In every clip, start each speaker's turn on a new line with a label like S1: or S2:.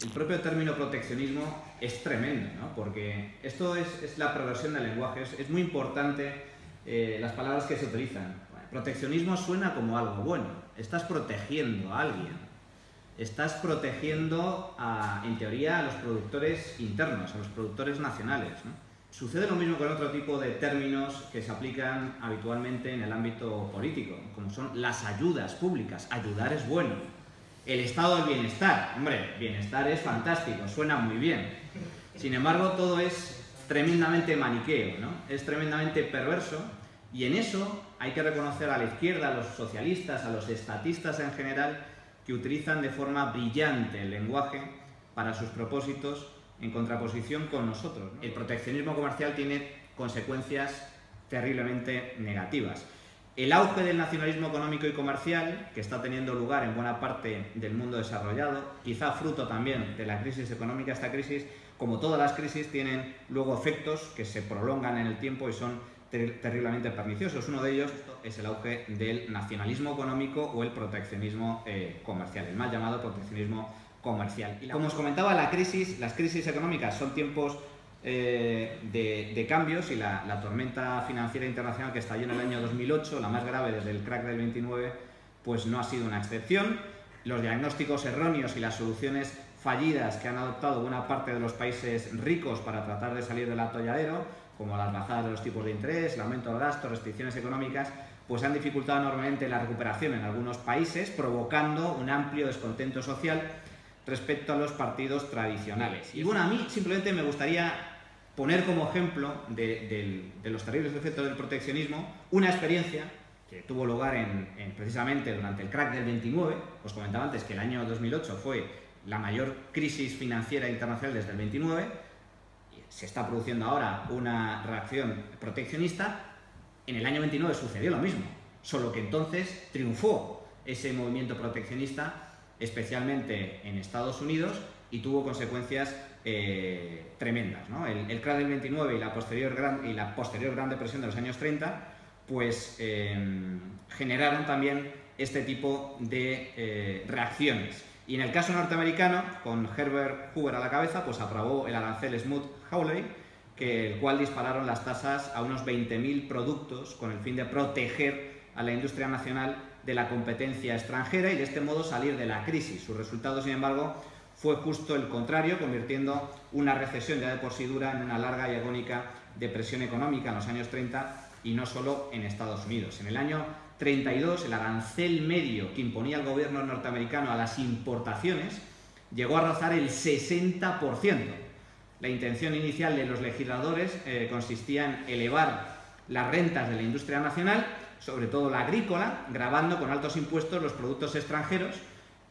S1: El propio término proteccionismo es tremendo, ¿no? Porque esto es la perversión del lenguaje. Es muy importante las palabras que se utilizan. Proteccionismo suena como algo bueno. Estás protegiendo a alguien. Estás protegiendo, en teoría, a los productores internos, a los productores nacionales, ¿no? Sucede lo mismo con otro tipo de términos que se aplican habitualmente en el ámbito político, como son las ayudas públicas. Ayudar es bueno. El estado del bienestar. Hombre, bienestar es fantástico, suena muy bien. Sin embargo, todo es tremendamente maniqueo, ¿no? Es tremendamente perverso, y en eso hay que reconocer a la izquierda, a los socialistas, a los estatistas en general, que utilizan de forma brillante el lenguaje para sus propósitos en contraposición con nosotros, ¿no? El proteccionismo comercial tiene consecuencias terriblemente negativas. El auge del nacionalismo económico y comercial, que está teniendo lugar en buena parte del mundo desarrollado, quizá fruto también de la crisis económica. Esta crisis, como todas las crisis, tienen luego efectos que se prolongan en el tiempo y son terriblemente perniciosos. Uno de ellos es el auge del nacionalismo económico o el proteccionismo comercial, el mal llamado proteccionismo comercial. Y como os comentaba, las crisis económicas son tiempos de cambios, y la tormenta financiera internacional que estalló en el año 2008, la más grave desde el crack del 29, pues no ha sido una excepción. Los diagnósticos erróneos y las soluciones fallidas que han adoptado buena parte de los países ricos para tratar de salir del atolladero, como las bajadas de los tipos de interés, el aumento del gasto, restricciones económicas, pues han dificultado enormemente la recuperación en algunos países, provocando un amplio descontento social respecto a los partidos tradicionales. Y bueno, a mí simplemente me gustaría poner como ejemplo de los terribles efectos del proteccionismo una experiencia que tuvo lugar precisamente durante el crack del 29. Os comentaba antes que el año 2008 fue la mayor crisis financiera internacional desde el 29. Se está produciendo ahora una reacción proteccionista. En el año 29 sucedió lo mismo, solo que entonces triunfó ese movimiento proteccionista, especialmente en Estados Unidos, y tuvo consecuencias tremendas, ¿no? El crack del 29 y la posterior Gran Depresión de los años 30 pues generaron también este tipo de reacciones. Y en el caso norteamericano, con Herbert Hoover a la cabeza, pues aprobó el arancel Smoot-Hawley, el cual dispararon las tasas a unos 20.000 productos con el fin de proteger a la industria nacional de la competencia extranjera y de este modo salir de la crisis. Su resultado, sin embargo, fue justo el contrario, convirtiendo una recesión ya de por sí dura en una larga y agónica depresión económica en los años 30, y no solo en Estados Unidos. En el año 32, el arancel medio que imponía el gobierno norteamericano a las importaciones llegó a rozar el 60%. La intención inicial de los legisladores consistía en elevar las rentas de la industria nacional, sobre todo la agrícola, gravando con altos impuestos los productos extranjeros,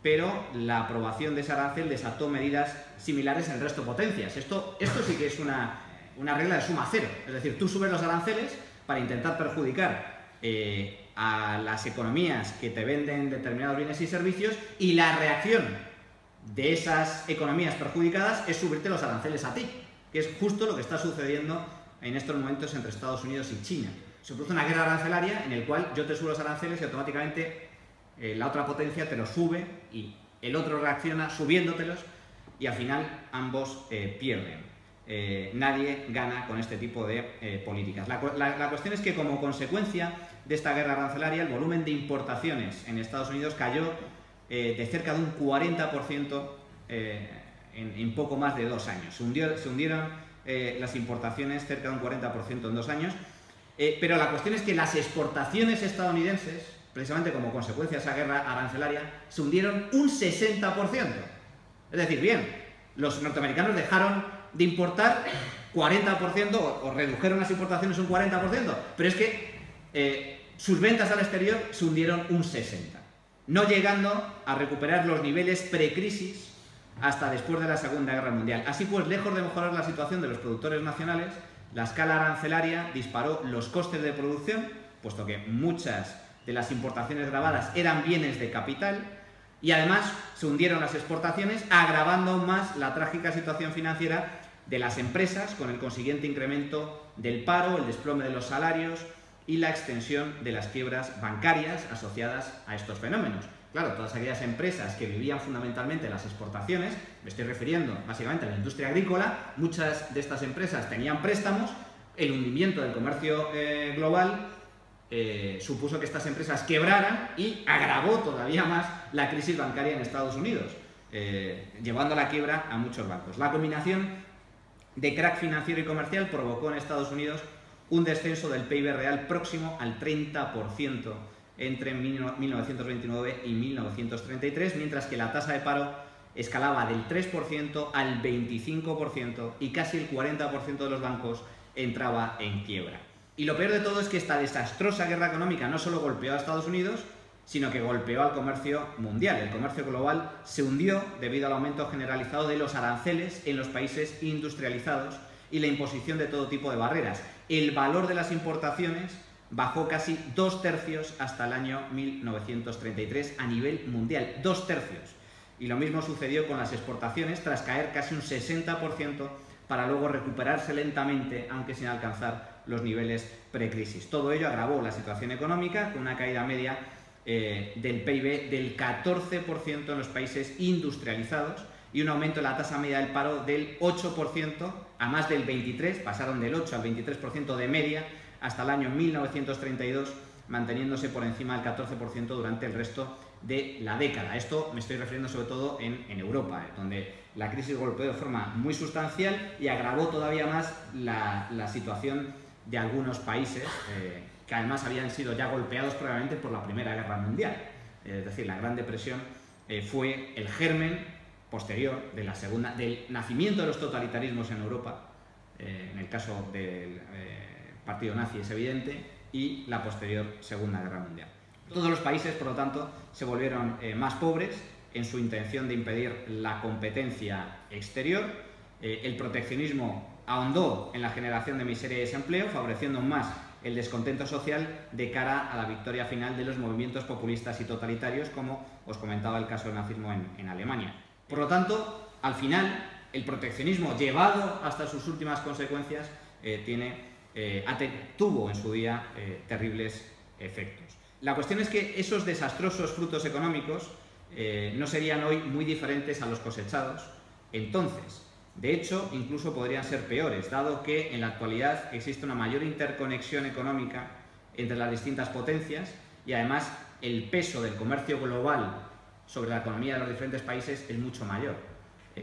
S1: pero la aprobación de ese arancel desató medidas similares en el resto de potencias. Esto sí que es una regla de suma cero, es decir, tú subes los aranceles para intentar perjudicar a las economías que te venden determinados bienes y servicios, y la reacción de esas economías perjudicadas es subirte los aranceles a ti, que es justo lo que está sucediendo en estos momentos entre Estados Unidos y China. Se produce una guerra arancelaria en la cual yo te subo los aranceles y automáticamente la otra potencia te los sube y el otro reacciona subiéndotelos, y al final ambos pierden. Nadie gana con este tipo de políticas. La cuestión es que, como consecuencia de esta guerra arancelaria, el volumen de importaciones en Estados Unidos cayó de cerca de un 40% en poco más de 2 años. Se hundieron las importaciones cerca de un 40% en 2 años. Pero la cuestión es que las exportaciones estadounidenses, precisamente como consecuencia de esa guerra arancelaria, se hundieron un 60%. Es decir, bien, los norteamericanos dejaron de importar 40% o redujeron las importaciones un 40%, pero es que sus ventas al exterior se hundieron un 60%, no llegando a recuperar los niveles precrisis hasta después de la Segunda Guerra Mundial. Así pues, lejos de mejorar la situación de los productores nacionales, la escala arancelaria disparó los costes de producción, puesto que muchas de las importaciones gravadas eran bienes de capital, y además se hundieron las exportaciones, agravando aún más la trágica situación financiera de las empresas, con el consiguiente incremento del paro, el desplome de los salarios y la extensión de las quiebras bancarias asociadas a estos fenómenos. Claro, todas aquellas empresas que vivían fundamentalmente de las exportaciones, me estoy refiriendo básicamente a la industria agrícola, muchas de estas empresas tenían préstamos, el hundimiento del comercio global supuso que estas empresas quebraran y agravó todavía más la crisis bancaria en Estados Unidos, llevando a la quiebra a muchos bancos. La combinación de crack financiero y comercial provocó en Estados Unidos un descenso del PIB real próximo al 30% entre 1929 y 1933, mientras que la tasa de paro escalaba del 3% al 25% y casi el 40% de los bancos entraba en quiebra. Y lo peor de todo es que esta desastrosa guerra económica no solo golpeó a Estados Unidos, sino que golpeó al comercio mundial. El comercio global se hundió debido al aumento generalizado de los aranceles en los países industrializados y la imposición de todo tipo de barreras. El valor de las importaciones bajó casi 2/3 hasta el año 1933 a nivel mundial, 2/3. Y lo mismo sucedió con las exportaciones, tras caer casi un 60% para luego recuperarse lentamente, aunque sin alcanzar los niveles precrisis. Todo ello agravó la situación económica con una caída media del PIB del 14% en los países industrializados y un aumento de la tasa media del paro del 8% a más del 23%, pasaron del 8 al 23% de media hasta el año 1932, manteniéndose por encima del 14% durante el resto de la década. Esto me estoy refiriendo sobre todo en Europa, donde la crisis golpeó de forma muy sustancial y agravó todavía más la situación de algunos países que además habían sido ya golpeados previamente por la Primera Guerra Mundial. Es decir, la Gran Depresión fue el germen posterior de del nacimiento de los totalitarismos en Europa, en el caso del partido nazi es evidente, y la posterior Segunda Guerra Mundial. Todos los países, por lo tanto, se volvieron más pobres en su intención de impedir la competencia exterior. El proteccionismo ahondó en la generación de miseria y desempleo, favoreciendo aún más el descontento social de cara a la victoria final de los movimientos populistas y totalitarios, como os comentaba el caso del nazismo en Alemania. Por lo tanto, al final, el proteccionismo llevado hasta sus últimas consecuencias tuvo en su día terribles efectos. La cuestión es que esos desastrosos frutos económicos no serían hoy muy diferentes a los cosechados entonces. De hecho, incluso podrían ser peores, dado que en la actualidad existe una mayor interconexión económica entre las distintas potencias y además el peso del comercio global sobre la economía de los diferentes países es mucho mayor.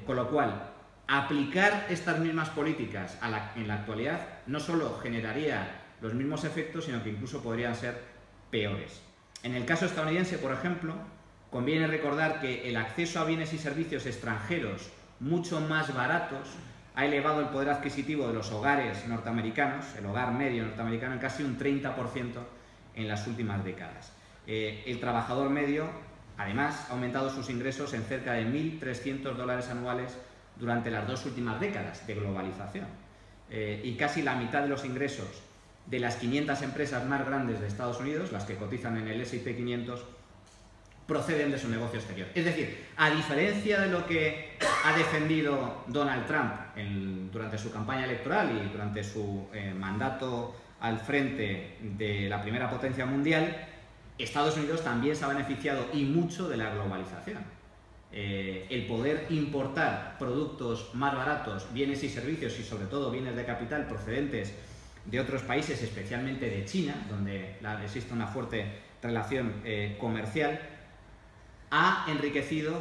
S1: Con lo cual, aplicar estas mismas políticas en la actualidad no solo generaría los mismos efectos, sino que incluso podrían ser peores. En el caso estadounidense, por ejemplo, conviene recordar que el acceso a bienes y servicios extranjeros mucho más baratos ha elevado el poder adquisitivo de los hogares norteamericanos, el hogar medio norteamericano, en casi un 30% en las últimas décadas. El trabajador medio, además, ha aumentado sus ingresos en cerca de $1.300 anuales durante las 2 últimas décadas de globalización. Y casi la mitad de los ingresos de las 500 empresas más grandes de Estados Unidos, las que cotizan en el S&P 500, proceden de su negocio exterior. Es decir, a diferencia de lo que ha defendido Donald Trump durante su campaña electoral y durante su mandato al frente de la primera potencia mundial, Estados Unidos también se ha beneficiado y mucho de la globalización. El poder importar productos más baratos, bienes y servicios y sobre todo bienes de capital procedentes de otros países, especialmente de China, donde existe una fuerte relación comercial, ha enriquecido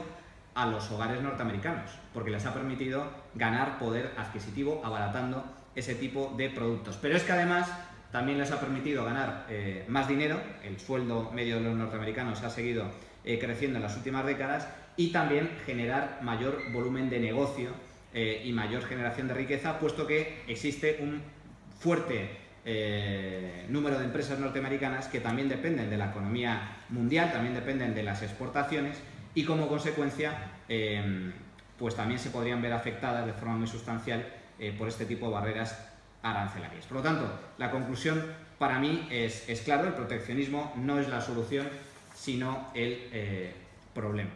S1: a los hogares norteamericanos, porque les ha permitido ganar poder adquisitivo abaratando ese tipo de productos. Pero es que además también les ha permitido ganar más dinero, el sueldo medio de los norteamericanos ha seguido creciendo en las últimas décadas, y también generar mayor volumen de negocio y mayor generación de riqueza, puesto que existe un fuerte número de empresas norteamericanas que también dependen de la economía mundial, también dependen de las exportaciones y como consecuencia pues también se podrían ver afectadas de forma muy sustancial por este tipo de barreras arancelarias. Por lo tanto, la conclusión para mí es claro: el proteccionismo no es la solución, sino el problema.